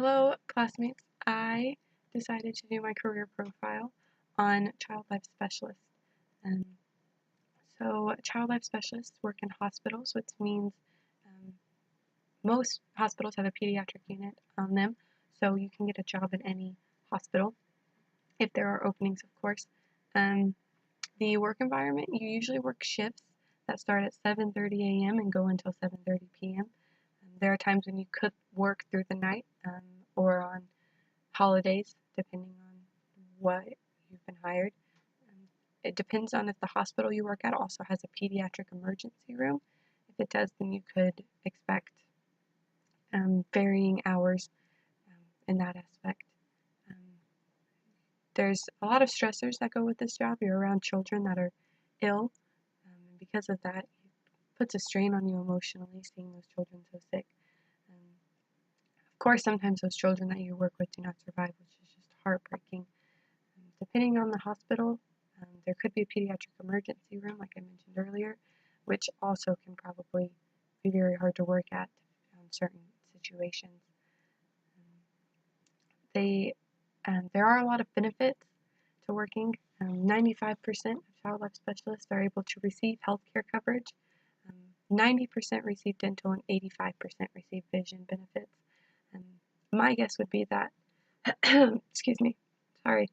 Hello, classmates. I decided to do my career profile on child life specialists. Um, child life specialists work in hospitals, which means um, most hospitals have a pediatric unit on them, so you can get a job in any hospital if there are openings, of course. The work environment, you usually work shifts that start at 7:30 a.m. and go until 7:30 p.m. There are times when you could work through the night or on holidays, depending on what you've been hired. It depends on if the hospital you work at also has a pediatric emergency room. If it does, then you could expect varying hours in that aspect. Um, there's a lot of stressors that go with this job. You're around children that are ill, and because of that, it puts a strain on you emotionally seeing those children so sick. Of course, sometimes those children that you work with do not survive, which is just heartbreaking. Depending on the hospital, there could be a pediatric emergency room, like I mentioned earlier, which also can probably be very hard to work at in certain situations. There are a lot of benefits to working. 95% of child life specialists are able to receive health care coverage. 90% receive dental and 85% receive vision benefits. My guess would be that, excuse me, sorry.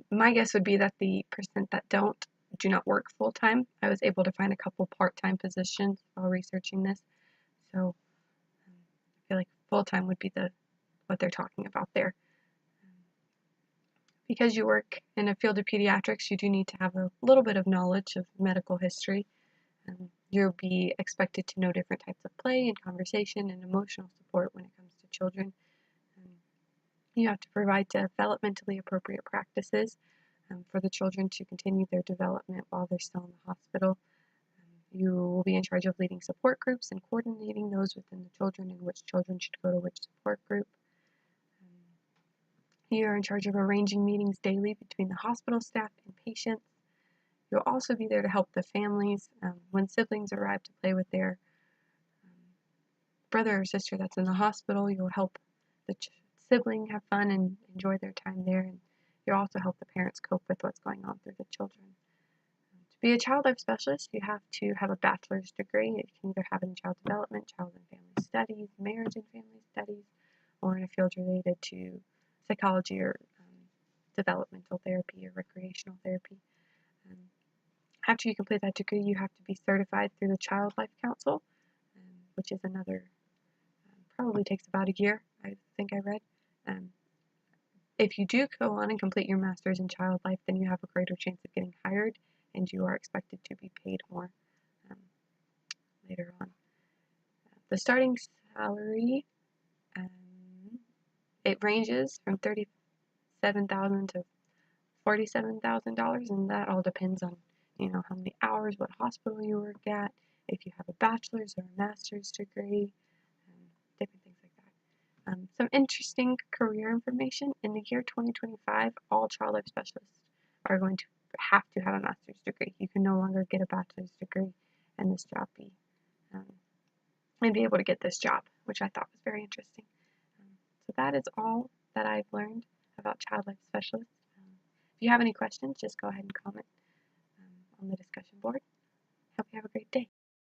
My guess would be that the percent that do not work full time. I was able to find a couple part-time positions while researching this, so I feel like full time would be what they're talking about there. Because you work in a field of pediatrics, you do need to have a little bit of knowledge of medical history. You'll be expected to know different types of play and conversation and emotional support when it comes to children. You have to provide developmentally appropriate practices for the children to continue their development while they're still in the hospital. You will be in charge of leading support groups and coordinating those within the children and which children should go to which support group. You are in charge of arranging meetings daily between the hospital staff and patients. You'll also be there to help the families when siblings arrive to play with their brother or sister that's in the hospital. You'll help the sibling have fun and enjoy their time there, and you'll also help the parents cope with what's going on through the children. To be a child life specialist, you have to have a bachelor's degree. You can either have it in child development, child and family studies, marriage and family studies, or in a field related to psychology or developmental therapy or recreational therapy. After you complete that degree, you have to be certified through the Child Life Council, which is another, probably takes about a year, I think I read. If you do go on and complete your master's in child life, then you have a greater chance of getting hired, and you are expected to be paid more later on. The starting salary, it ranges from $37,000 to $47,000, and that all depends on how many hours, what hospital you work at, if you have a bachelor's or a master's degree, different things like that. Some interesting career information. In the year 2025, all child life specialists are going to have to have a master's degree. You can no longer get a bachelor's degree and be able to get this job, which I thought was very interesting. So that is all that I've learned about child life specialists. If you have any questions, just go ahead and comment on the discussion board. Hope you have a great day.